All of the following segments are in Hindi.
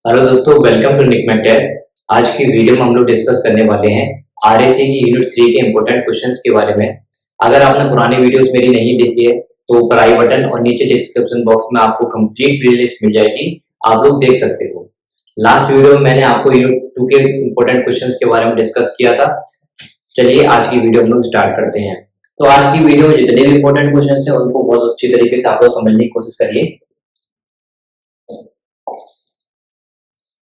हेलो दोस्तों, वेलकम टू निकमेटेर। आज की वीडियो में हम लोग डिस्कस करने वाले हैं आरएसी की यूनिट 3 के इंपॉर्टेंट क्वेश्चंस के बारे में। अगर आपने पुरानी वीडियोस मेरी नहीं देखी है तो ऊपर आई बटन और नीचे डिस्क्रिप्शन बॉक्स में आपको कंप्लीट प्लेलिस्ट मिल जाएगी, आप लोग देख सकते हो। लास्ट वीडियो में मैंने आपको यूनिट 2 के इंपॉर्टेंट क्वेश्चंस के बारे में डिस्कस किया था। चलिए आज की वीडियो हम लोग स्टार्ट करते हैं। तो आज की वीडियो में जितने भी इंपॉर्टेंट क्वेश्चंस हैं उनको बहुत अच्छी तरीके से आप लोग समझने की कोशिश करिए।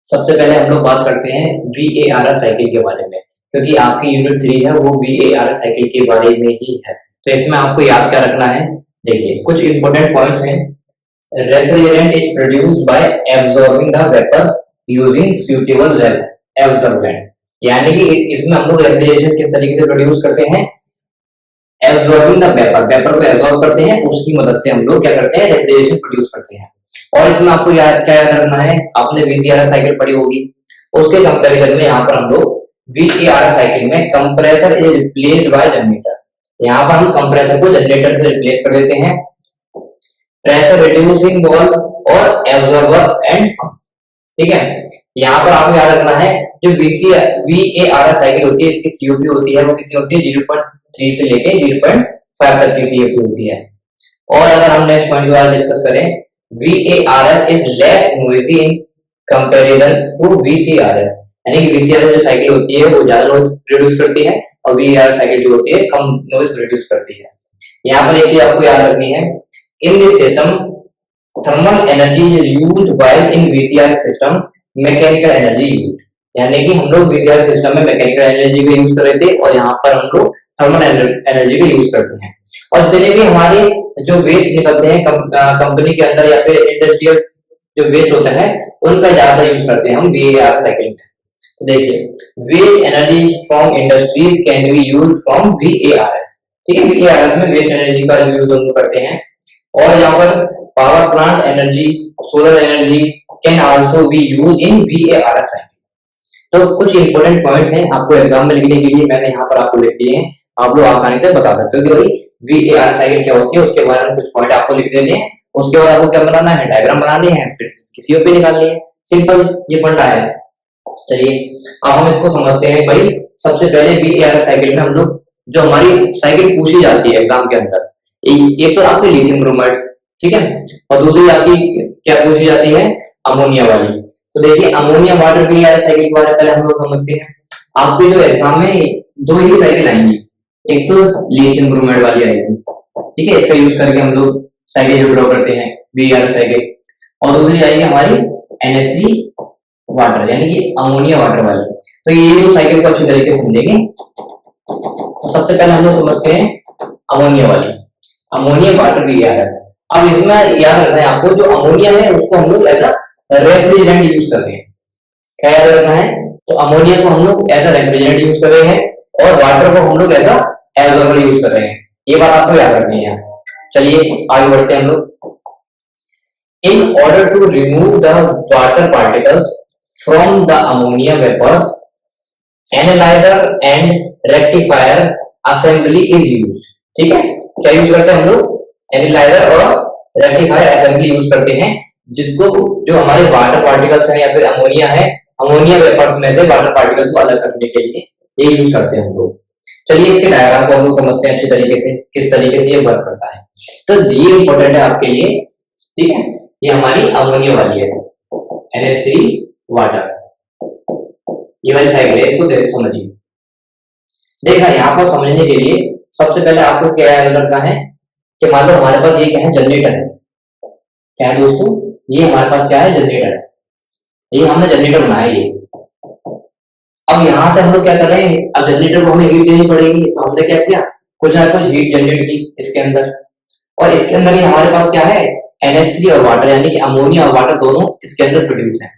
सबसे पहले हम लोग बात करते हैं VARS साइकिल के बारे में, क्योंकि आपकी यूनिट 3 है वो VARS साइकिल के बारे में ही है। तो इसमें आपको याद क्या रखना है, देखिए कुछ इंपॉर्टेंट पॉइंट्स हैं। Refrigerant is produced by absorbing the vapour using suitable absorbent, यानी कि इसमें हम लोग रेफ्रिजरेशन किस तरीके से प्रोड्यूस करते हैं, एब्जॉर्बिंग द वेपर, वेपर को एब्जॉर्ब करते हैं, उसकी मदद से हम लोग क्या करते हैं, रेफ्रिजरेशन प्रोड्यूस करते हैं। और इसमें आपको क्या याद रखना है, आपने VCRS साइकिल पढ़ी होगी, उसके कंपैरिजन में यहाँ पर हम लोग VARS साइकिल में compressor is replaced by generator, यहाँ पर हम कंप्रेसर को जनरेटर से रिप्लेस कर देते हैं। प्रेशर रिड्यूसिंग वाल्व और एब्जॉर्बर एंड, ठीक है। यहाँ पर आपको याद रखना है जो VARS साइकिल होती है इसकी COP होती है वो कितनी होती है, 0.3 से लेके 0.5 तक की COP होती है। और अगर हम नेक्स्ट पॉइंट के बारे में डिस्कस करें, VARS is less noisy in comparison to VCRS, यानी कि VCRS जो साइकिल होती है वो ज्यादा नॉइज प्रोड्यूस करती है और VARS साइकिल जो होती है कम नॉइज प्रोड्यूस करती है। यहाँ पर एक चीज आपको याद रखनी है, इन this system thermal energy is used while in VCRS system mechanical energy used, यानी कि हम लोग VCRS सिस्टम में मैकेनिकल एनर्जी का यूज कर रहे थे और यहाँ पर हम लोग थर्मल एनर्जी का यूज करते हैं। और जितने भी हमारे जो वेस्ट निकलते हैं कंपनी के अंदर या फिर इंडस्ट्रियल जो वेस्ट होता है उनका ज्यादा यूज करते हैं हम VARS साइकिल में। तो देखिए waste energy from industries can be used from VARS, ठीक है। VARS में वेस्ट एनर्जी का यूज हम करते हैं। और यहाँ पर power plant energy, solar energy can also be used in VARS cycle. तो कुछ इंपॉर्टेंट पॉइंट्स हैं आपको एग्जाम में लिखने के लिए, मैंने यहाँ पर आपको लिख दिए हैं, आप लोग आसानी से बता सकते हो कि भाई VARS साइकिल क्या होती है, उसके बारे में कुछ पॉइंट आपको लिख देने हैं। उसके बाद आपको क्या बनाना है, डायग्राम बनानी है, फिर इसकी COP निकालनी है, सिंपल ये फंडा है। चलिए अब हम इसको समझते हैं। भाई सबसे पहले VARS साइकिल में हम लोग जो हमारी साइकिल पूछी जाती है एग्जाम के अंदर, एक तो आपकी लिथियम ब्रोमाइड, ठीक है, और दूसरी आपकी क्या पूछी जाती है, अमोनिया वाली। तो देखिए अमोनिया वाटर VARS साइकिल के बारे में पहले हम लोग समझते हैं। आपके जो एग्जाम में दो ही साइकिल आएंगी, एक तो लिथियम ब्रोमाइड वाली आएगी, ठीक है, इसका यूज करके हम लोग साइकिल जो ड्रॉ करते हैं VARS साइकिल, और दूसरी आएगी हमारी NH3 वाटर यानी कि अमोनिया वाटर वाली। तो ये जो साइकिल को अच्छी तरीके से समझेंगे। तो सबसे पहले हम लोग समझते हैं अमोनिया वाली, अमोनिया वाटर VARS। अब इसमें याद रखना है आपको, जो अमोनिया है उसको हम लोग ऐसा रेफ्रिजरेंट यूज करते हैं। क्या याद रखना है, तो अमोनिया को हम लोग ऐसा रेफ्रिजरेंट यूज कर रहे हैं और वाटर को हम लोग ऐसा एब्जॉर्बर यूज कर रहे हैं, ये बात आपको याद रखनी है। चलिए आगे बढ़ते हैं हम लोग। In order to remove the water particles from the ammonia vapours, analyser and rectifier assembly is used, ठीक है। क्या यूज करते हैं हम लोग, एनालाइजर और रेक्टिफायर असेंबली यूज करते हैं, जिसको जो हमारे वाटर पार्टिकल्स हैं या फिर अमोनिया है, अमोनिया वेपर्स में से वाटर पार्टिकल्स को अलग करने के लिए ये यूज करते हैं हम लोग। चलिए इसके डायग्राम को हम लोग समझते हैं अच्छी तरीके से, किस तरीके से ये वर्क करता है। तो ये इंपॉर्टेंट है आपके लिए, ठीक है। ये हमारी अमोनिया वाली है, NH3 वाटर, ये वाली साइकिल है, इसको समझिए। देखा यहाँ पर समझने के लिए सबसे पहले आपको क्या याद रखना है कि मान लो हमारे पास ये क्या है, जनरेटर है। क्या है दोस्तों, ये हमारे पास क्या है, जनरेटर है, ये हमने जनरेटर बनाया ये। अब यहाँ से हम लोग क्या कर रहे हैं, अब जनरेटर को हमें हीट देनी पड़ेगी, तो हमने क्या किया, कुछ ना कुछ हीट जनरेट की इसके अंदर, और इसके अंदर ही हमारे पास क्या है, NH3 और वाटर, यानी कि अमोनिया और वाटर दोनों इसके अंदर प्रोड्यूस है,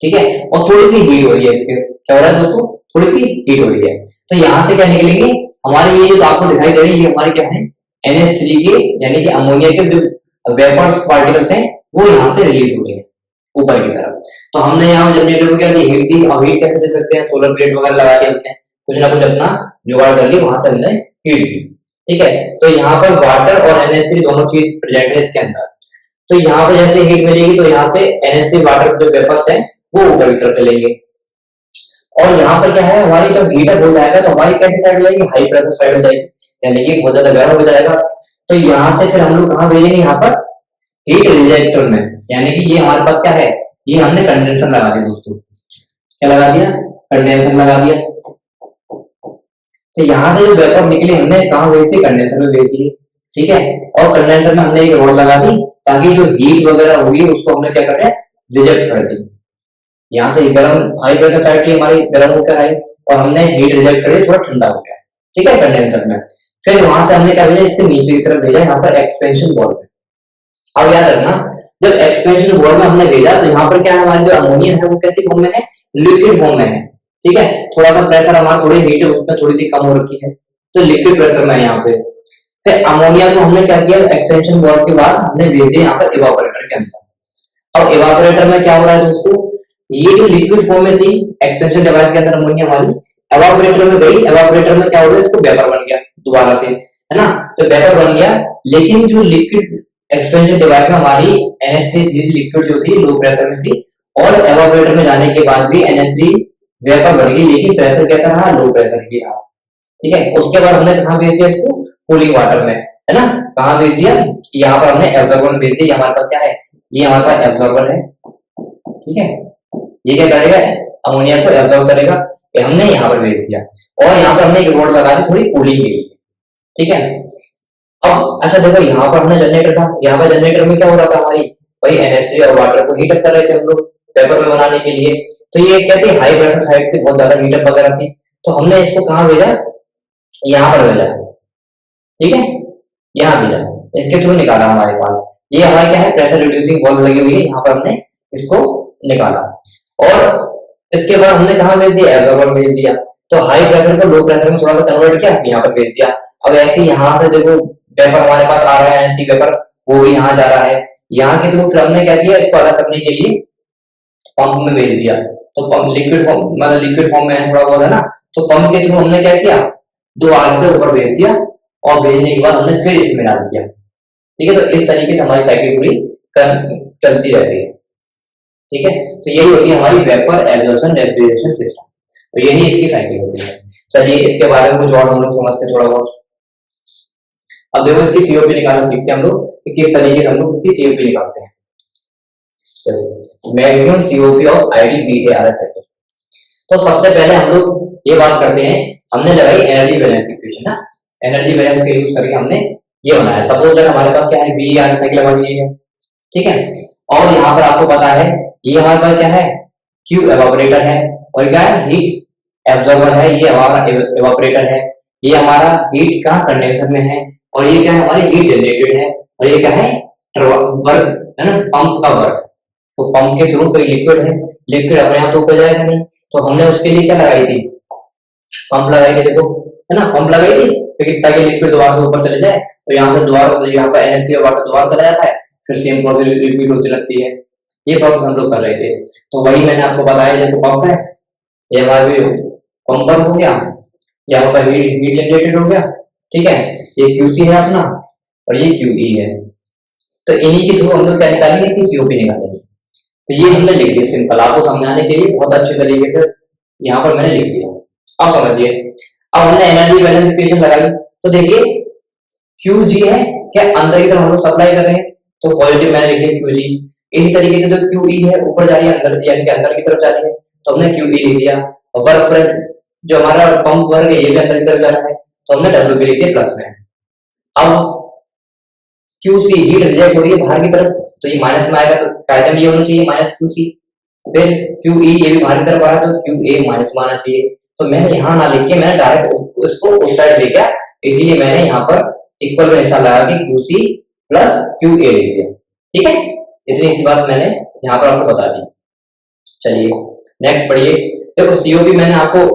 ठीक है। और थोड़ी सी हीट हो रही है, इसके क्या हो रहा है दोस्तों, थोड़ी सी हीट हो रही है। तो यहाँ से क्या निकलेंगे हमारे, ये जो आपको दिखाई दे रही है, ये हमारे क्या है, NH3 के यानी कि अमोनिया के जो वेपर्स पार्टिकल्स हैं वो यहाँ से रिलीज हो रहे हैं ऊपर की तरफ। तो हमने यहाँ जनरेटर को क्या दी, हीट दी। अब हीट कैसे दे सकते हैं, सोलर प्लेट वगैरह लगा के हमने कुछ ना कुछ अपना जुगाड़ कर लिया, वहां से हमने हीट दी, ठीक है। तो यहाँ पर वाटर और NH3 दोनों चीज प्रेजेंट है इसके अंदर। तो यहाँ पे जैसे हीट मिलेगी तो यहाँ से NH3 वाटर जो वेपर्स है वो ऊपर की तरफ चलेंगे। और यहाँ पर क्या है, हमारी जब हीटर हो जाएगा तो हमारी कैसी साइड जाएगी, हाई प्रेशर साइड हो जाएगी, यानी कि बहुत ज्यादा गर्म हो जाएगा। तो यहाँ से फिर हम लोग कहाँ भेजेंगे, यहाँ पर हीट रिजेक्टर में, यानी कि ये हमारे पास क्या है, ये हमने कंडेंसर लगा दिया दोस्तों। क्या लगा दिया, कंडेंसर लगा दिया। तो यहाँ से जो वेपर निकले हमने कहाँ भेज दी, कंडेंसर में भेज दिए। ठीक है, और कंडेंसर में हमने एक रॉड लगा दी ताकि जो हीट वगैरह होगी उसको हमने क्या कर रिजेक्ट कर दी। यहाँ से गर्म हाई प्रेशर साइड से हमारी गर्म होकर आई और हमने हीट रिजेक्ट कर दी, थोड़ा ठंडा हो गया। ठीक है, कंडेंसर में। फिर वहां से हमने क्या भेजा, इसके नीचे की तरफ भेजा, यहाँ पर एक्सपेंशन बॉल में। अब याद रखना, जब एक्सपेंशन बॉल में हमने भेजा तो यहाँ पर क्या है, हमारी जो अमोनिया है वो कैसी फॉर्म में है, लिक्विड फॉर्म में है। ठीक है, थोड़ा सा प्रेशर हमारा थोड़ी हीट उसमें थोड़ी सी कम हो रखी है, तो लिक्विड प्रेशर में यहाँ पे। फिर अमोनिया को हमने क्या किया, एक्सपेंशन बॉल के बाद हमने भेजे यहाँ पर इवापोरेटर के अंदर। अब इवापोरेटर में क्या हो रहा है दोस्तों, ये जो लिक्विड फॉर्म में थी एक्सपेंशन डिवाइस के अंदर अमोनिया हमारी एवापोरेटर में गई, एवापोरेटर में क्या हो गया, इसको वेपर बन गया दोबारा से, है ना। तो वेपर बन गया, लेकिन जो लिक्विड एक्सपेंशन डिवाइस में हमारी NH3 लिक्विड जो थी लो प्रेशर में थी, और एवापोरेटर में जाने के बाद भी NH3 वेपर बन गई, लेकिन प्रेशर कैसा रहा, लो प्रेशर ही रहा। ठीक है, उसके बाद हमने कहाँ भेज दिया इसको, कूलिंग वाटर में, है ना। कहाँ भेज दिया, यहाँ पर हमने एब्जॉर्बर में भेज दिया। हमारे पास क्या है, ये हमारे पास एब्जॉर्बर है। ठीक है, ये क्या करेगा, अमोनिया को एब्जॉर्ब करेगा, ये हमने यहाँ पर भेज दिया। और यहाँ पर हमने एक रोड लगा दी थोड़ी कूलिंग के लिए। ठीक है, अब अच्छा देखो, यहाँ पर हमने जनरेटर था, यहाँ पर जनरेटर में क्या हो रहा था, हमारी वही NH3 और वाटर को हीटअप कर रहे थे हम लोग पेपर में बनाने के लिए। तो ये क्या थी, हाई प्रेशर साइड थी, बहुत ज्यादा हीटअप वगैरह थी, तो हमने इसको कहाँ भेजा, यहाँ पर भेजा। ठीक है, यहाँ भेजा, इसके थ्रू निकाला हमारे पास। ये हमारे क्या है, प्रेशर रिड्यूसिंग वाल्व लगी हुई है, यहाँ पर हमने इसको निकाला। और इसके बाद हमने कहा भेज दिया, एब्जॉर्बर भेज दिया। तो हाई प्रेशर को लो प्रेशर में थोड़ा सा कन्वर्ट किया, यहाँ पर भेज दिया। अब ऐसे यहाँ से देखो वेपर हमारे पास आ रहा है, ऐसी वेपर वो भी यहाँ जा रहा है। यहाँ के थ्रू फिर हमने क्या किया, इसको अलग करने के लिए पंप में भेज दिया। तो पंप लिक्विड फॉर्म, मतलब लिक्विड फॉर्म में है थोड़ा बहुत, है ना। तो पंप के थ्रू हमने क्या किया, दो आग से ऊपर भेज दिया, और भेजने के बाद हमने फिर इसमें डाल दिया। ठीक है, तो इस तरीके से हमारी साइकिल पूरी चलती रहती है। ठीक है, तो यही होती है हमारी वेपर एब्जॉर्प्शन रेफ्रिजरेशन सिस्टम, तो यही इसकी साइकिल होती है। चलिए इसके बारे में कुछ और हम लोग समझते हैं थोड़ा बहुत। अब देखो इसकी सीओपी निकालना सीखते हैं हम लोग कि किस तरीके से हम लोग इसकी सीओपी निकालते हैं। Maximum COP of IDBARS cycle. तो सबसे पहले हम लोग ये बात करते हैं, हमने लगाई एनर्जी बैलेंस इक्वेशन ना, एनर्जी बैलेंस का यूज करके हमने ये बनाया। सपोज दैट हमारे पास क्या है, BAR साइकिल लगी है। ठीक है, और यहाँ पर आपको पता है ये हमारे पास क्या है, Q एवापोरेटर है, और क्या है, हीट एब्जॉर्बर है, ये हमारा एवापोरेटर है। ये हमारा हीट कहाँ, कंडेंसर में है, और ये क्या है, हमारी हीट जनरेटेड है, और ये क्या है, वर्क है ना, पंप का वर्क। तो पंप के थ्रू कोई लिक्विड है, लिक्विड अपने आप तो ऊपर जाएगा नहीं, तो हमने उसके लिए क्या लगाई थी, पंप लगाई थी। देखो है ना, पंप लगाई थी ताकि लिक्विड दोबारा से ऊपर चले जाए। तो यहाँ से दोबारा से यहाँ पर NH3 और वाटर दोबारा चला जाता है, फिर सेम प्रोसेस रिपीट होती रहती है। ये प्रोसेस हम लोग कर रहे थे। तो वही मैंने आपको बताया, देखो पंप है, ये हमारा पंपर हो गया, यहाँ पर हीट जनरेटेड हो गया। ठीक है, ये QC है अपना, और ये QE है। तो इन्हीं के थ्रू हम लोग क्या निकालेंगे, इसकी COP निकालेंगे। तो ये हमने लिख दिया सिंपल, आपको समझाने के लिए बहुत अच्छे तरीके से यहाँ पर मैंने लिख दिया। अब समझिए, अब हमने एनर्जी बैलेंस इक्वेशन लगाई, तो देखिए QG है क्या, अंदर की तरफ हम लोग सप्लाई कर रहे हैं, तो पॉजिटिव मैंने लिख दिया QG। इसी तरीके से जो QE है ऊपर जा रही है, अंदर यानी कि अंदर की तरफ जा रही है, तो हमने QE लिख दिया। और वर्क पर जो हमारा पंप वर्क है ये भी अंदर की तरफ जा रहा है, तो हमने WP लिख दिया प्लस में। अब QC हीट रिजेक्ट हो रही है बाहर की तरफ, तो ये माइनस में आएगा, तो कायदे में ये होना चाहिए माइनस QC। फिर QE ये भी बाहर की तरफ आ रहा है, तो QA माइनस में आना चाहिए। तो मैंने यहाँ ना लिख के मैंने डायरेक्ट उसको उस साइड ले गया, इसीलिए मैंने यहाँ पर इक्वल में निशान लगा के QC प्लस QA लिख दिया। ठीक है, इतनी सी बात मैंने यहाँ पर आपको बता दी। चलिए नेक्स्ट पढ़िए। देखो COP मैंने आपको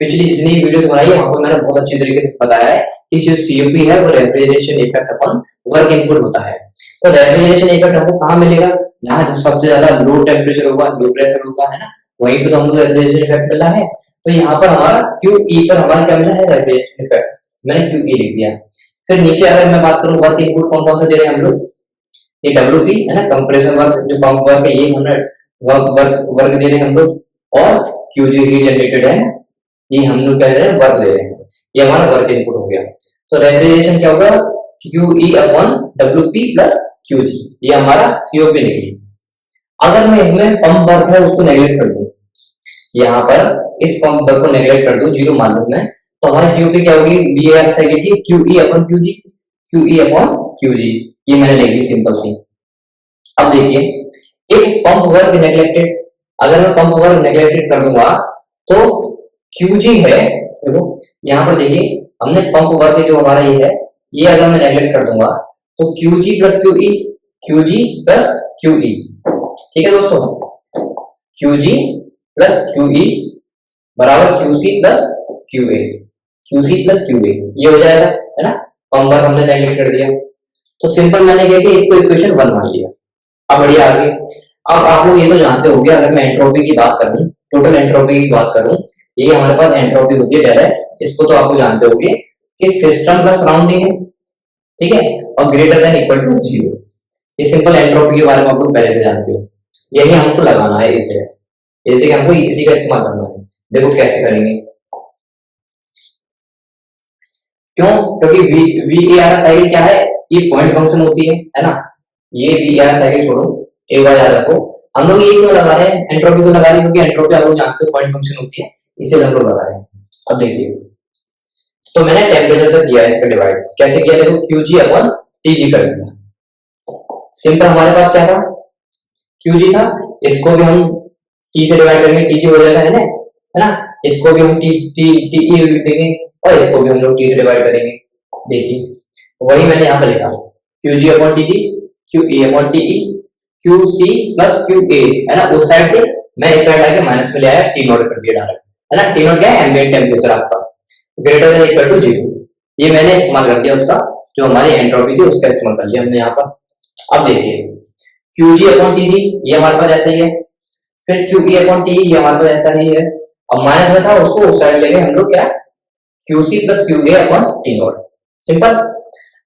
पिछली जितनी वीडियोस बनाई है वहां पर मैंने बहुत अच्छी तरीके से बताया है कि जो COP है वो refrigeration effect upon work input होता है। तो रेफ्रिजरेशन इफेक्ट हमको कहाँ मिलेगा, यहाँ जो सबसे ज्यादा लो टेम्परेचर होगा, लो प्रेशर होगा, है ना, वहीं पे तो हमको रेफ्रिजरेशन इफेक्ट मिला है। तो यहाँ पर हमारा QE पर हमारा क्या मिला है, रेफ्रिजरेशन इफेक्ट, मैंने QE लिख दिया। फिर नीचे अगर मैं बात करूं वर्क इनपुट कौन कौन सा दे रहे हैं हम लोग, ये WP है ना, कंप्रेसर वर्क जो पंप वर्क है, ये हमने वर्क दे रहे हैं हम लोग, और QG हीट जनरेटेड है, ये हम लोग क्या दे रहे हैं, वर्क दे रहे हैं। ये हमारा वर्क इनपुट हो गया। तो रेफ्रिजरेशन क्या होगा, QE upon WP plus QG, ये हमारा COP निकली। अगर मैं इसमें पंप वर्क है उसको नेगलेक्ट कर दूं, यहाँ पर इस पंप वर्क को नेगलेक्ट कर दूं, जीरो मान लूं मैं, तो हमारी COP क्या होगी, VAR साइकिल की QE upon QG, QE upon QG, ये मैंने लिख दी सिंपल सी। अब देखिए, एक पंप वर्क नेगलेक्टेड, अगर मैं पंप वर्क नेगलेक्टेड कर दूंगा तो QG है, देखो यहाँ पर देखिए, हमने पंप वर्क जो हमारा ये है, ये अगर मैं नेगलेक्ट कर दूंगा तो QG plus QE, QG plus QE, ठीक है दोस्तों, QG प्लस QE बराबर QC plus QA, QC plus QA, ये हो जाएगा, है ना, पंप वर्क हमने नेगलेक्ट कर दिया। तो सिंपल मैंने क्या किया, इसको इक्वेशन 1 मान लिया। अब बढ़िया आगे, अब आप लोग ये तो जानते होंगे, अगर मैं एंट्रोपी की बात करूं, टोटल एंट्रोपी की बात करूं, ये हमारे पास एंट्रोपी होती है डेल एस, इसको तो आपको जानते होंगे कि सिस्टम का सराउंडिंग है, ठीक है, और ग्रेटर देन इक्वल टू 0। ये सिंपल एंट्रोपी के बारे में आप लोग पहले से जानते हो, यही हमको लगाना है इस जगह, जैसे कि हमको इसी का इस्तेमाल करना है। देखो कैसे करेंगे, क्यों, क्योंकि VAR साइकिल क्या है, ये पॉइंट फंक्शन होती है ना, ये VAR साइकिल छोड़ो, एक बार याद रखो, हम लोग ये क्यों लगा रहे हैं, एंट्रोपी को लगा रहे हैं, क्योंकि एंट्रोपी आप लोग जानते हो पॉइंट फंक्शन होती है, इसे हम लोग लगा रहे हैं। अब देखिए, तो मैंने टेम्परेचर से किया इसका डिवाइड, कैसे किया, देखो QG अपॉन TG कर दिया। सिंपल, हमारे पास क्या था, QG था, इसको भी हम T से डिवाइड करेंगे, TG हो जाएगा, है ना, इसको भी हम TE लिख देंगे, और इसको भी हम लोग T से डिवाइड करेंगे। देखिए, वही मैंने यहाँ पे लिखा, QG upon TG, QE upon TE, QC plus QA, है ना, उस साइड से मैं इस साइड आके माइनस में ले आया, T नोट कर दिया डायरेक्ट, है ना, T नोट क्या है, एम्बिएंट टेम्परेचर आपका, ग्रेटर देन इक्वल टू 0, ये मैंने इस्तेमाल कर दिया उसका, जो हमारी एंट्रोपी थी उसका इस्तेमाल कर लिया हमने यहाँ पर। अब देखिए, QG अपॉन TG ये हमारे पास ऐसा ही है, फिर QE अपॉन TE ये हमारे पास ऐसा ही है, अब माइनस में था उसको उस साइड लेके हम लोग क्या, QC plus QA upon T note, simple.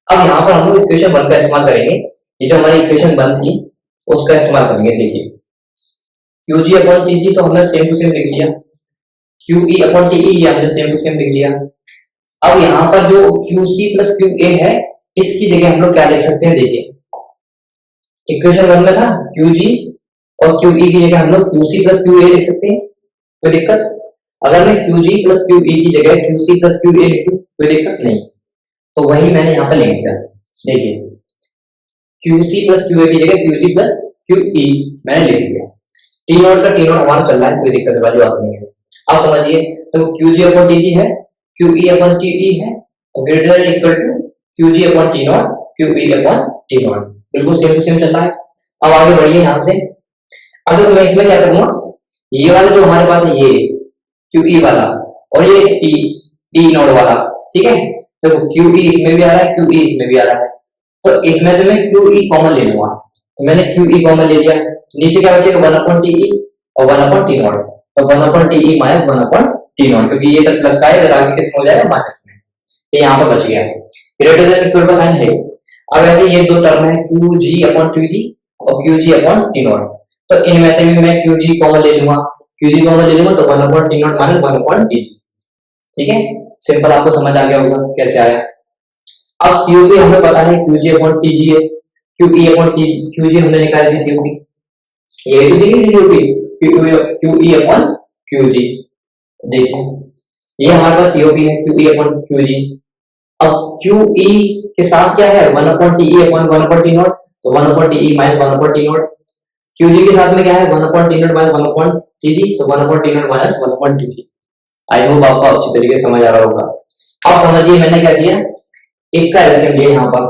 अब यहाँ पर हम लोग इक्वेशन 1 का इस्तेमाल करेंगे, ये जो हमारी इक्वेशन 1 थी उसका इस्तेमाल करेंगे। देखिए, QG अपॉन TG तो हमने सेम टू सेम लिख लिया, QE अपॉन TE ये हमने सेम टू सेम लिख लिया। अब यहाँ पर जो QC प्लस QA है, इसकी जगह हम लोग क्या लिख सकते हैं, देखिए, इक्वेशन 1 में था QG और QE की जगह हम लोग QC प्लस QA लिख सकते हैं, कोई दिक्कत, अगर मैं QG प्लस QE की जगह QC प्लस QA लिख दूं, कोई दिक्कत नहीं, तो वही मैंने यहाँ पर लिख दिया। देखिए, QC प्लस QA की जगह QG प्लस QE मैंने लिख दिया, T नोट का T नोट हमारा चल रहा है, कोई दिक्कत वाली बात नहीं है। अब समझिए, तो QG अपॉन TG है, QE अपॉन TE है, और greater than equal to QG upon T naught, QE upon T naught, बिल्कुल सेम टू सेम चल रहा है। अब आगे बढ़िए यहाँ से, अब तो मैं इसमें क्या करूंगा, ये वाला जो हमारे पास है, ये QE वाला, और ये T नोट वाला, ठीक है, तो QE इसमें भी आ रहा है, QE इसमें भी आ रहा है, तो इसमें से मैं QE कॉमन ले लूंगा, तो मैंने QE कॉमन ले लिया, नीचे क्या बचेगा, 1 अपॉन TE और 1 अपॉन T नोट, तो 1 upon TE minus 1 upon T note, क्योंकि ये तक प्लस का है, इधर आगे किसमें हो जाएगा, माइनस में, ये यहाँ पर बच गया, ग्रेटर देन इक्वल का साइन है। अब ऐसे ये दो टर्म है, QG अपॉन TG और QG अपॉन T नोट, तो इनमें से भी मैं QG कॉमन ले लूंगा, QG कॉमन ले लूंगा, तो 1 upon T note minus 1 upon TG, ठीक है, सिंपल, आपको समझ आ गया होगा कैसे आया। अब COP हमें पता है QG अपॉन TG है, QE अपॉन QG हमने निकाल दी COP, ये तो देखिए COP QE अपॉन QG, देखिए ये हमारे पास COP है, QE अपॉन QG। अब QE के साथ क्या है, 1 upon TE upon 1 upon T note, तो 1 upon TE minus 1 upon T note, QG के साथ में क्या है, 1 upon T note minus 1 upon TG, तो 1 upon T note minus 1 upon TG। I hope आपको अच्छी तरीके से समझ आ रहा होगा। अब समझिए मैंने क्या किया, इसका एलसीएम लिया यहाँ पर,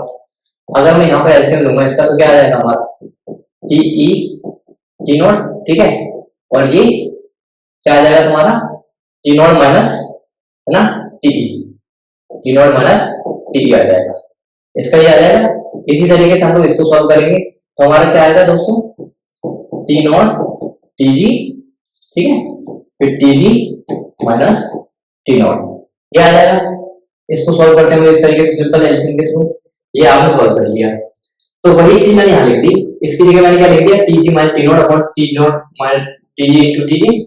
अगर मैं यहाँ पर एलसीएम लूंगा इसका, तो क्या आ जाएगा हमारा TE T नोट, ठीक है, और ये क्या आ जाएगा तुम्हारा T नोट माइनस, है ना, TE, T note minus TE आ जाएगा, इसका ये आ जाएगा। इसी तरीके से हम लोग इसको सॉल्व करेंगे, तो हमारा क्या आएगा दोस्तों, T नोट TG, ठीक है, फिर TG माइनस T नोट, ये आ जाएगा। इसको सॉल्व करते हैं इस तरीके से, सिंपल एलसीएम के थ्रू, ये आपने सॉल्व कर लिया। तो वही चीज मैंने यहाँ लिख दी, इसकी जगह मैंने क्या लिख दिया, T G minus T not upon T not minus T G into T G.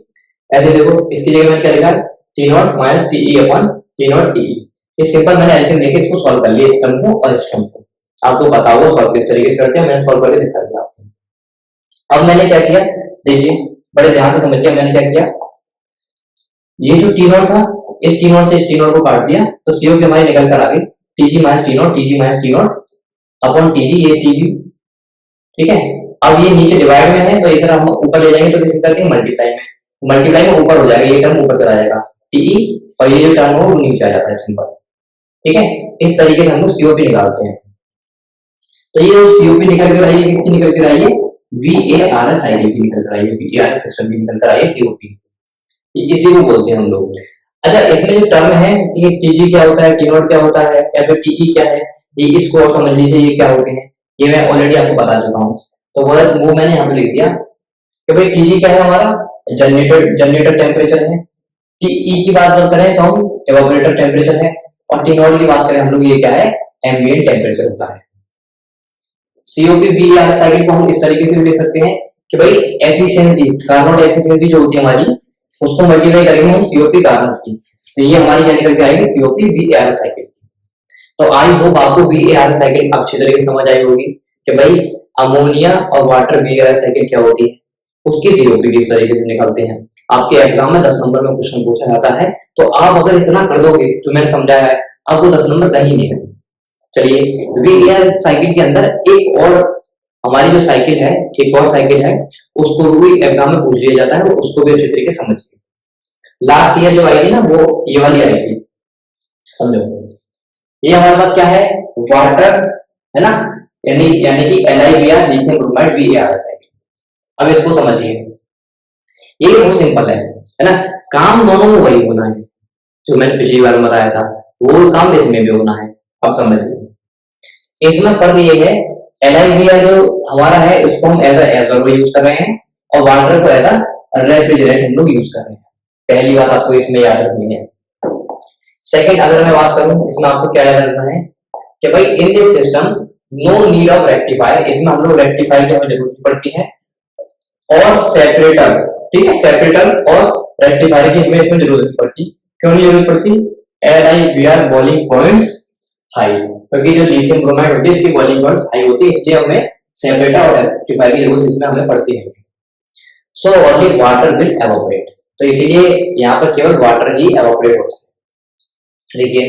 ऐसे देखो इसकी जगह मैंने क्या लिखा, T not minus T E upon T not T E. ये सिंपल मैंने ऐसे लेके इसको सॉल्व कर लिया, इस टर्म को और इस टर्म को। आपको बताओ सॉल्व किस तरीके से करते हैं, मैंने सॉल्व करके दिखा दिया आपको। अब मैंने क्या किया, देखिए बड़े ध्यान से समझिए, मैंने क्या किया, ये जो टी नॉट था, इस टी नॉट से इस टी नॉट को काट दिया, तो सीओ की हमारी निकल कर आ गई T G minus T not, T G minus T not upon T G, ये टी जी। ठीक है, अब ये नीचे डिवाइड में है तो इसे हम ऊपर ले जाएंगे तो किसी करके मल्टीप्लाई में, मल्टीप्लाई में ऊपर हो जाएगा, ये टर्म ऊपर चला जाएगा टीई, और ये जो टर्म हो वो नीचे आ जाता है, सिंपल। ठीक है, इस तरीके से हम लोग सीओपी निकालते हैं। तो ये जो सीओपी निकल कर आई है, किसकी निकल कर आई है, वीएआरएस साइकिल की निकल कर आई है, वीएआरएस सिस्टम की निकल कर आई है सीओपी, इसी को बोलते हैं हम लोग। अच्छा, इसमें जो टर्म है कि टीजी क्या होता है, टी नॉट क्या होता है, या फिर टीई क्या है, ये इसको और समझ लीजिए ये क्या होते हैं, ये मैं ऑलरेडी आपको बता चुका हूँ। तो वो मैंने यहाँ पे लिख दिया कि भाई टीजी क्या है हमारा, जनरेटर टेम्परेचर है, टीई की बात करें तो हम एवापोरेटर टेम्परेचर है, और टी नॉट की बात करें हम लोग ये क्या है, एम्बिएंट टेम्परेचर होता है। सीओपी वीआर साइकिल को हम इस तरीके से भी लिख सकते हैं कि भाई एफिशिएंसी, कार्नोट एफिशिएंसी जो होती है हमारी, उसको मल्टीप्लाई करेंगे हम सीओपी कार्नोट की, तो ये हमारी क्या निकल के आएगी, सीओपी वीआर साइकिल। तो आई होप आपको वीआर साइकिल अच्छी तरीके से समझ आई होगी कि भाई अमोनिया और वाटर वीआर साइकिल क्या होती है, उसकी सीओपी किस तरीके से निकालते हैं। आपके एग्जाम में 10 नंबर में क्वेश्चन पूछा जाता है, तो आप अगर इतना कर दोगे तो मैंने समझाया है, आपको 10 नंबर कहीं नहीं है। चलिए, वीआर साइकिल के अंदर एक और हमारी जो साइकिल है, एक और साइकिल है, उसको भी एग्जाम में पूछ लिया जाता है, उसको भी अच्छी तरीके से समझिए। लास्ट ईयर जो आई थी ना, वो ये वाली आई थी, समझो। ये हमारे पास क्या है, वाटर है ना, यानी कि LiVr lithium bromide VAR cycle. अब इसको समझिए, ये बहुत सिंपल है ना, काम दोनों में वही होना है, जो मैंने पिछली बार बताया था वो काम इसमें भी होना है। अब समझिए, इसमें फर्क ये है, LiVr जो हमारा है उसको हम एज एब्जॉर्बर यूज कर रहे हैं, और वाटर को एज रेफ्रिजरेंट हम लोग यूज कर रहे हैं। पहली बात आपको इसमें याद रखनी है। सेकंड, अगर मैं बात करूं इसमें आपको क्या याद रखना है कि भाई in this system no need of rectifier, इसमें हम लोग रेक्टिफायर की हमें जरूरत पड़ती है, और सेपरेटर, ठीक है, सेपरेटर और रेक्टिफायर की हमें इसमें जरूरत पड़ती। क्यों नहीं जरूरत पड़ती, LiVr बॉइलिंग पॉइंट्स हाई, क्योंकि जो लिथियम ब्रोमाइड होती है इसकी बॉइलिंग पॉइंट्स हाई होती है, इसलिए हमें सेपरेटर और रेक्टिफायर की जरूरत इसमें हमें पड़ती है। So only water will evaporate, तो इसीलिए यहाँ पर केवल वाटर ही एवापोरेट होता है। देखिए,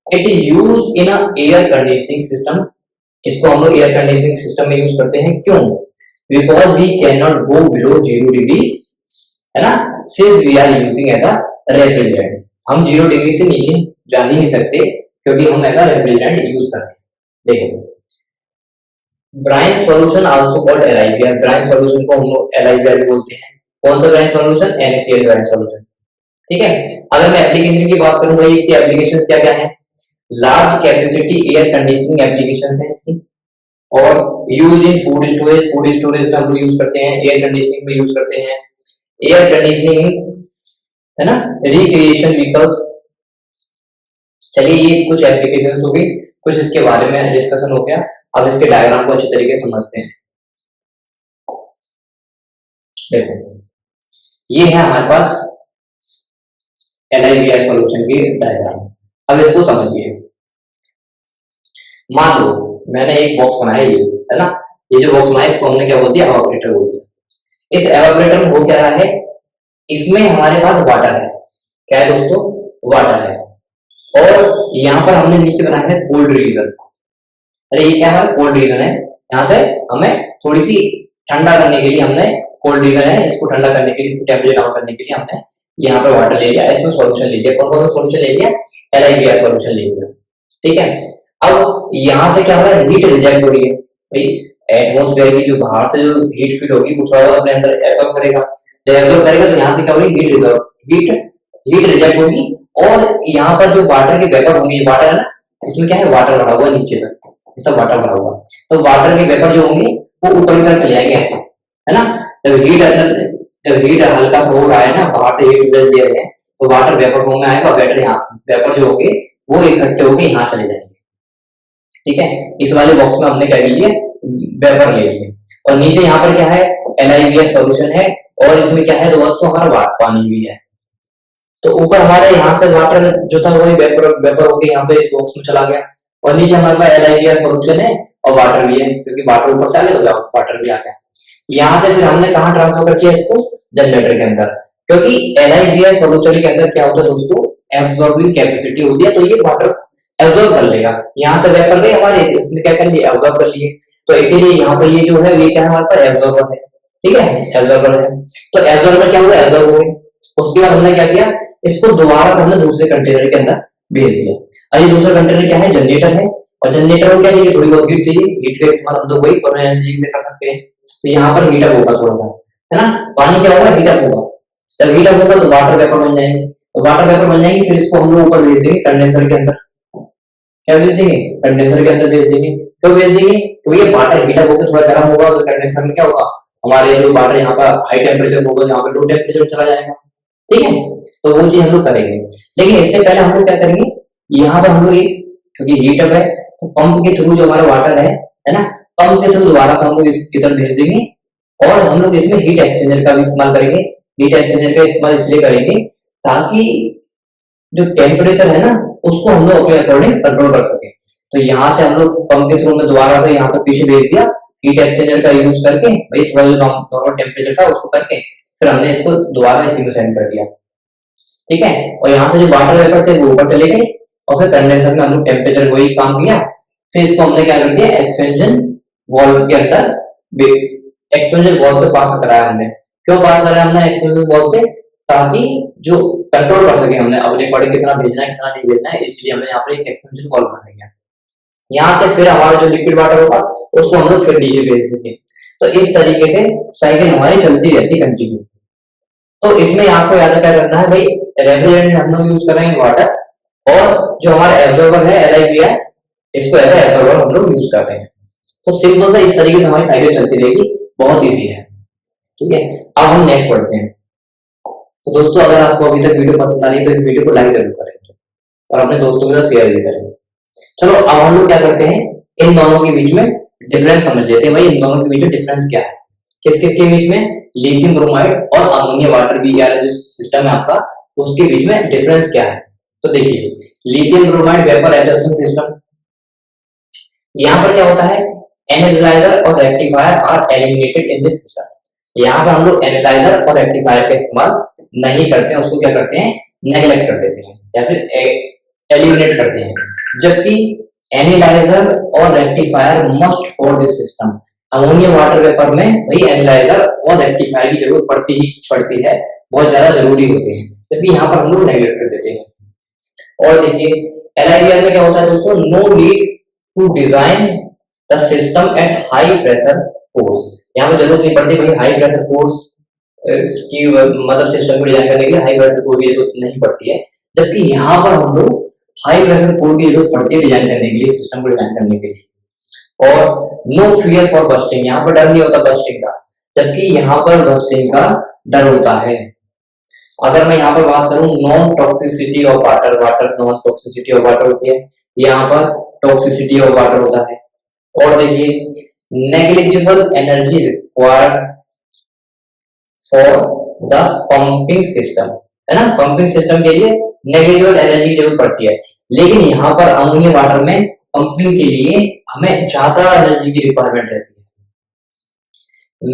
it is use in a air conditioning system, इसको हम लोग एयर कंडीशनिंग सिस्टम में यूज करते हैं। क्यों, because we can not go below 0 degree, है ना, since we are using as a refrigerant, हम 0 डिग्री से नीचे जा ही नहीं सकते क्योंकि हम एज अ रेफ्रिजरेंट यूज कर रहे हैं। देखो, brine solution also called LiVr, brine solution को हम लोग LiVr भी बोलते हैं। कौन सा brine solution, NaCl brine solution. ठीक है, अगर मैं एप्लीकेशन की बात करूं भाई, इसकी एप्लीकेशंस क्या क्या हैं, large capacity air conditioning applications हैं इसकी, और use in food storage, food storage में हम लोग यूज करते हैं, एयर कंडीशनिंग में यूज करते हैं, एयर कंडीशनिंग, है ना, रिक्रिएशन व्हीकल्स। चलिए, ये कुछ एप्लीकेशंस हो गई, कुछ इसके बारे में डिस्कशन हो गया। अब इसके डायग्राम को अच्छे तरीके से समझते हैं। देखो, ये है हमारे पास LiVr सॉल्यूशन की डायग्राम। अब इसको समझिए, मान लो मैंने एक बॉक्स बनाया, ये है ना, ये जो बॉक्स बनाया इसको हमने क्या बोल दिया, एवापोरेटर बोल दिया। इस एवापोरेटर में हो क्या रहा है, इसमें हमारे पास वाटर है, क्या है दोस्तों, वाटर है, और यहाँ पर हमने नीचे बनाया है कोल्ड रीजन। अरे ये क्या है, कोल्ड रीजन है, यहाँ से हमें थोड़ी सी ठंडा करने के लिए हमने, कोल्ड रीजन है, इसको ठंडा करने के लिए, इसको टेम्परेचर डाउन करने के लिए हमने यहाँ पर वाटर ले लिया, इसमें सॉल्यूशन ले लिया। कौन कौन सा सॉल्यूशन ले लिया, LiVr सॉल्यूशन ले लिया। ठीक है, अब यहाँ से क्या हो रहा है, हीट रिजेक्ट हो रही है भाई, एटमॉस्फेयर की जो बाहर से जो हीट फील होगी कुछ और अपने अंदर एब्जॉर्ब करेगा, जब एब्जॉर्ब करेगा तो यहाँ से क्या होगी, हीट रिजर्व, हीट रिजेक्ट होगी, और यहाँ पर जो वाटर के वेपर होंगे, वाटर है ना, इसमें क्या है, वाटर भरा हुआ नीचे तक, सब वाटर भरा हुआ, तो वाटर के वेपर जो होंगे वो ऊपर की तरफ चले जाएंगे ऐसे, है ना। जब हीट हल्का सा हो रहा है ना, बाहर से हीट दे रहे हैं, तो वाटर वेपर फॉर्म में आएगा, वेपर यहाँ, वेपर जो होंगे वो इकट्ठे होके यहाँ चले जाएंगे। ठीक है, इस वाले बॉक्स में हमने क्या लिया, वेपर ले लीजिए, और नीचे यहाँ पर क्या है, NiBr सॉल्यूशन है, और इसमें क्या है दोस्तों, हमारा पानी भी है। तो ऊपर हमारे यहाँ से वाटर जो था वही वेपर वेपर होकर यहाँ पे इस बॉक्स में चला गया, और नीचे हमारे पास NiBr सॉल्यूशन है और वाटर भी है, क्योंकि वाटर ऊपर से आ गया तो वाटर भी आ गया। यहाँ से फिर हमने कहाँ ट्रांसफर कर दिया इसको, जनरेटर के अंदर, क्योंकि NiBr सॉल्यूशन के अंदर क्या होता है दोस्तों, एब्जॉर्बिंग कैपेसिटी होती है, तो ये वाटर एब्जॉर्ब कर लेगा। यहाँ से वेपर गए हमारे, इसने क्या कर लिया, एब्जॉर्ब कर लिए, तो इसीलिए यहाँ पर ये जो है ये क्या है हमारे पास, एब्जॉर्बर है, ठीक है, एब्जॉर्बर है। तो एब्जॉर्बर क्या हुआ, एब्जॉर्ब हो गए। उसके बाद हमने क्या किया, इसको दोबारा से हमने दूसरे कंटेनर के अंदर भेज दिया। अब ये दूसरा कंटेनर क्या है, जनरेटर है, और जनरेटर को क्या चाहिए, थोड़ी बहुत हीट चाहिए, हीट का इस्तेमाल हम तो वही सोलर एनर्जी से कर सकते हैं। तो यहाँ पर हीटअप होगा थोड़ा सा, है ना, पानी क्या होगा, हीटअप होगा। जब हीटअप होगा तो वाटर वेपर बन जाएंगे, तो वाटर वेपर बन जाएंगे, फिर इसको हम लोग ऊपर भेज देंगे कंडेंसर के अंदर। क्या भेज देंगे, कंडेंसर के अंदर भेज देंगे। क्यों भेज देंगे, तो ये वाटर हीटअप होकर थोड़ा गर्म होगा, तो कंडेंसर में क्या होगा, हमारे जो वाटर यहाँ पर हाई टेम्परेचर होगा, यहाँ पे लो टेम्परेचर चला जाएगा, ठीक है। तो वो चीज हम लोग करेंगे, लेकिन इससे पहले हम लोग क्या करेंगे, यहाँ पर हम लोग क्योंकि हीटअप है, तो पंप के थ्रू जो हमारा वाटर है ना, पंप के थ्रू दोबारा से हम लोग इधर भेज देंगे, और हम लोग इसमें हीट एक्सचेंजर का भी इस्तेमाल करेंगे। हीट एक्सचेंजर का इस्तेमाल इसलिए करेंगे ताकि जो टेम्परेचर है ना, उसको हम लोग अपने अकॉर्डिंग कंट्रोल कर सके। तो यहाँ से हम लोग पंप के थ्रू में दोबारा से यहाँ पर पीछे भेज दिया, हीट एक्सचेंजर का यूज करके, भाई थोड़ा जो नॉर्मल टेम्परेचर था उसको करके, फिर हमने इसको दोबारा इसी में सेंड कर दिया, ठीक है। और यहाँ से जो वाटर वेपर थे वो ऊपर चले गए, और फिर कंडेंसर में हम लोग टेम्परेचर वही काम किया, फिर इसको हमने क्या कर दिया, एक्सपेंशन वाल्व के अंदर, एक्सपेंशन वाल्व पे पास कराया हमने। क्यों पास कराया हमने एक्सपेंशन वाल्व पे, ताकि जो कंट्रोल कर सके हमने अपने अकॉर्डिंग कितना भेजना है कितना नहीं भेजना है, इसलिए हमने यहाँ पर एक एक्सपेंशन वाल्व बना दिया। यहाँ से फिर हमारा जो लिक्विड वाटर होगा उसको हम लोग फिर नीचे भेज देंगे। तो इस तरीके से साइकिल हमारी चलती रहती कंटिन्यू। तो इसमें आपको याद क्या करना है भाई, रेफ्रिजरेंट हम लोग यूज कर रहे हैं वाटर, और जो हमारा एब्जॉर्बर है NiBr, इसको एज एब्जॉर्बर हम लोग यूज कर रहे हैं। तो सिंपल सा इस तरीके से हमारी साइकिल चलती रहेगी, बहुत इजी है, ठीक है। अब हम नेक्स्ट पढ़ते हैं। तो दोस्तों अगर आपको अभी तक वीडियो पसंद आ रही है तो इस वीडियो को लाइक जरूर करें और अपने दोस्तों के साथ शेयर भी करें। चलो अब हम लोग क्या करते हैं, इन दोनों के बीच में डिफरेंस समझ लेते हैं। भाई इन दोनों के बीच में डिफरेंस क्या है, किस किस के बीच में, लिथियम ब्रोमाइड और अमोनिया वाटर बीआर जो सिस्टम है आपका, उसके बीच में डिफरेंस क्या है। तो देखिए, lithium bromide vapour absorption system, यहाँ पर क्या होता है, एनालाइजर और rectifier are eliminated in this system. यहाँ पर हम लोग एनालाइजर और रेक्टिफायर का इस्तेमाल नहीं करते हैं, उसको क्या करते हैं, नेग्लेक्ट कर देते हैं या फिर एलिमिनेट करते हैं। जबकि एनालाइजर और rectifier must for this system, ammonia water vapour में वही एनालाइजर और रेक्टिफायर की जरूरत पड़ती है, बहुत ज्यादा जरूरी होते हैं, जबकि यहाँ पर हम लोग नेग्लेक्ट कर देते हैं। और देखिए NiBr में क्या होता है दोस्तों, no need to design the system at high pressure force. यहाँ पर जरूरत नहीं पड़ती भाई हाई प्रेशर फोर्स की, मतलब सिस्टम को डिजाइन करने के लिए हाई प्रेशर फोर्स की जरूरत नहीं पड़ती है। जबकि यहाँ पर हम लोग हाई प्रेशर फोर्स की जरूरत पड़ती है डिजाइन करने के लिए, सिस्टम को डिजाइन करने के लिए। और नो फियर फॉर बस्टिंग, यहाँ पर डर नहीं होता बस्टिंग का, जबकि यहाँ पर बस्टिंग का डर होता है। अगर मैं यहाँ पर बात करूं non toxicity of water, water non toxicity of water होती है, यहाँ पर टॉक्सिसिटी ऑफ वाटर होता है। और देखिए negligible energy required for the pumping system, है ना, पंपिंग सिस्टम के लिए नेग्लिजिबल एनर्जी की जरूरत पड़ती है। लेकिन यहाँ पर अमोनिया वाटर में पंपिंग के लिए हमें ज्यादा एनर्जी की रिक्वायरमेंट रहती है।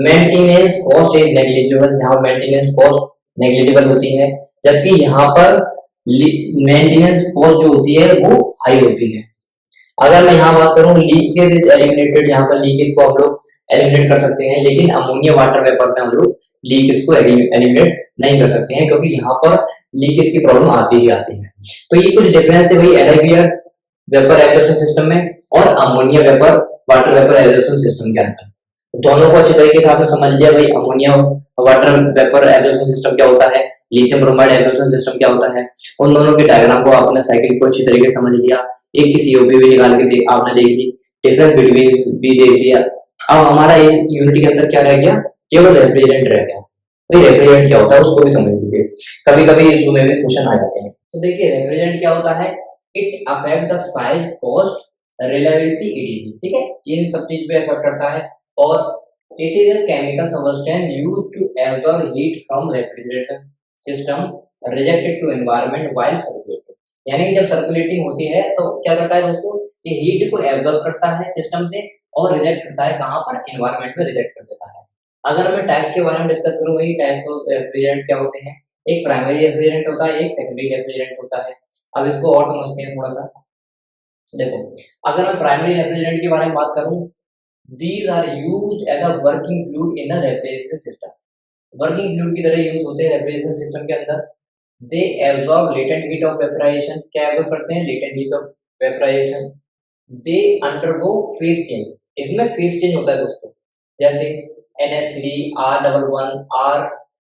मेंटेनेंस कॉस्ट इज नेग्लिजिबल, यहाँ मेंटेनेंस कॉस्ट नेग्लिजिबल होती है, जबकि यहाँ पर मेंटेनेंस कॉस्ट जो होती है वो हाई होती है। अगर मैं यहाँ बात करूँ लीकेज इज एलिमिनेटेड, यहाँ पर लीकेज को हम लोग एलिमिनेट कर सकते हैं, लेकिन अमोनिया वाटर वेपर में हम लोग लीकेज को एलिमिनेट नहीं कर सकते हैं, क्योंकि यहाँ पर लीकेज की प्रॉब्लम आती ही आती है। तो ये कुछ डिफरेंस है भाई NiBr वेपर एब्जॉर्प्शन सिस्टम में और ammonia vapour water vapour absorption system के अंदर। दोनों को अच्छे तरीके से आपने समझ लिया भाई, ammonia water vapour absorption system क्या होता है, लिथियम ब्रोमाइड एब्जॉर्प्शन सिस्टम क्या होता है। उन दोनों के डायग्राम को आपने साइकिल को अच्छी तरीके से समझ लिया, एक की सीओपी भी निकाल के आपने देख ली, डिफरेंस बिटवीन भी देख लिया। अब हमारा इस यूनिट के अंदर क्या रह गया, केवल रेफ्रिजरेंट रह गया। भाई रेफ्रिजरेंट क्या होता है उसको भी समझ लीजिए, कभी कभी इसमें भी क्वेश्चन आ जाते हैं। तो देखिए रेफ्रिजरेंट क्या होता है, it affect the size, cost reliability etc, ठीक है, इन सब चीज पे इफेक्ट करता है। और it is a chemical substance used to absorb heat from refrigeration system rejected to environment while circulating. यानी कि जब सर्कुलेटिंग होती है तो क्या करता है दोस्तों, ये हीट को एब्जॉर्ब करता है सिस्टम से और रिजेक्ट करता है कहाँ पर, एनवायरनमेंट में रिजेक्ट कर देता है। अगर मैं टाइप्स के बारे में डिस्कस करूँ, वही टाइप्स ऑफ रेफ्रिजरेंट क्या होते हैं, एक प्राइमरी रेफ्रिजरेंट होता है, एक सेकेंडरी रेफ्रिजरेंट होता है। अब इसको और समझते हैं थोड़ा सा। देखो, अगर मैं प्राइमरी रेफ्रिजरेंट के बारे में बात करूं, these are used as a working fluid in a refrigeration system. Working fluid की तरह यूज होते हैं रेफ्रिजरेशन सिस्टम के अंदर। They absorb latent heat of vaporisation, क्या एब्जॉर्ब करते हैं, latent heat of vaporisation. They undergo phase change, इसमें फेज चेंज होता है दोस्तों, जैसे NH3 R11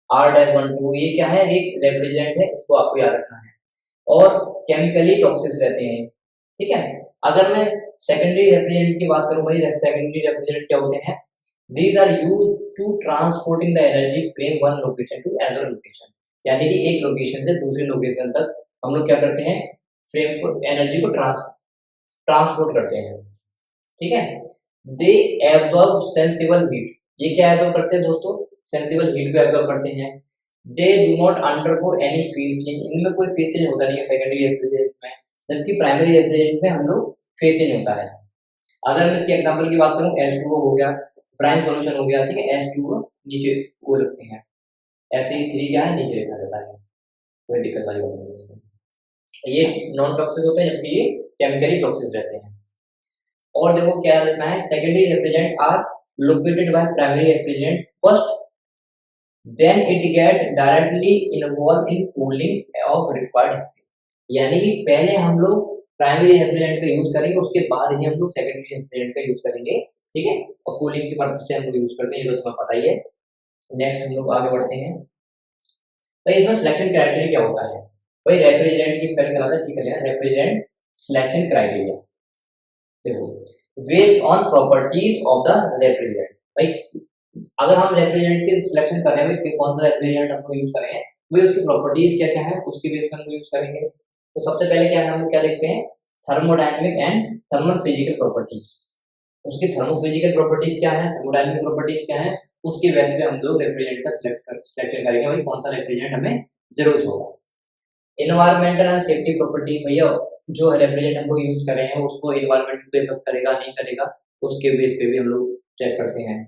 R-12, ये क्या है, एक रेफ्रिजरेंट है, इसको आपको याद रखना है। और केमिकली टॉक्सिक रहते हैं, ठीक है। अगर मैं सेकेंडरी रेफ्रिजरेंट की बात करूं भाई, सेकेंडरी रेफ्रिजरेंट क्या होते हैं, these are use to transporting the energy from one location to another location. यानी कि एक लोकेशन से दूसरी लोकेशन तक हम लोग क्या करते हैं, फ्रेम को, एनर्जी को ट्रांसपोर्ट करते हैं, ठीक है। दे एब्जॉर्ब सेंसिबल हीट, ये क्या एब्जॉर्ब करते हैं दोस्तों, सेंसिबल हीट को एब्जॉर्ब करते हैं। They do not undergo any phase change, इनमें कोई फेज चेंज होता नहीं है सेकेंडरी रेफ्रिजरेंट में, जबकि प्राइमरी रेफ्रिजरेंट में हम लोग फेज चेंज होता है। अगर मैं इसके एग्जांपल की बात करूं, H2O हो गया, ब्राइन सॉल्यूशन हो गया, ठीक है, H2O नीचे वो रखते हैं, SE3 क्या है, नीचे रखा जाता है, कोई दिक्कत वाली बात नहीं है इससे। ये नॉन टॉक्सिक होते हैं जबकि ये केमिकली टॉक्सिक रहते हैं। और देखो क्या लिखना है, secondary refrigerant are located by primary refrigerant first, then it get directly involve in cooling of required speed. यानी कि पहले हम लोग प्राइमरी रेफ्रिजरेंट का यूज करेंगे, उसके बाद ही हम लोग सेकेंडरी रेफ्रिजरेंट का यूज करेंगे, ठीक है। और कूलिंग के पर्पज से हम लोग यूज करते हैं, ये तो तुम्हें पता ही है। नेक्स्ट हम लोग आगे बढ़ते हैं भाई, इसमें सिलेक्शन क्राइटेरिया क्या होता है भाई, रेफ्रिजरेंट की स्पेलिंग कराता है, ठीक है, रेफ्रिजरेंट सिलेक्शन क्राइटेरिया। देखो, based on properties of the refrigerant, भाई अगर हम रेफ्रिजरेंट की सिलेक्शन कर रहे हैं कि कौन सा रेफ्रिजरेंट हम यूज करें, वही उसकी प्रॉपर्टीज क्या क्या है उसके बेस पर हम यूज करेंगे। तो सबसे पहले क्या है, हम क्या देखते हैं, thermodynamic and thermal physical properties. उसकी थर्मोफिजिकल प्रॉपर्टीज क्या है, थर्मोडायनेमिक प्रॉपर्टीज क्या है, उसकी बेस पे हम लोग रेफ्रिजरेंट का सिलेक्शन करेंगे, भाई कौन सा रेफ्रिजरेंट हमें जरूरत होगा। एनवायरमेंटल एंड सेफ्टी प्रॉपर्टी, भैया जो रेफ्रिजरेंट हम लोग यूज कर रहे हैं उसको एनवायरमेंट पे इफेक्ट करेगा नहीं करेगा, उसके बेस पे भी हम लोग चेक करते हैं।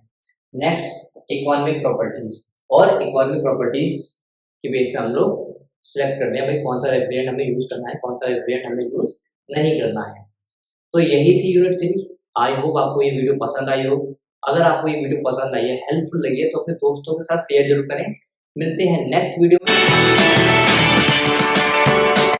नेक्स्ट इकोनॉमिक प्रॉपर्टीज, और इकोनॉमिक प्रॉपर्टीज के बेस पे हम लोग सिलेक्ट करते हैं भाई कौन सा रेफ्रिजरेंट हमें यूज करना है, कौन सा रेफ्रिजरेंट हमें यूज नहीं करना है। तो यही थी यूनिट 3। आई होप आपको ये वीडियो पसंद आई हो। अगर आपको ये वीडियो पसंद आई है, हेल्पफुल लगी है, तो अपने दोस्तों के साथ शेयर जरूर करें। मिलते हैं नेक्स्ट वीडियो में।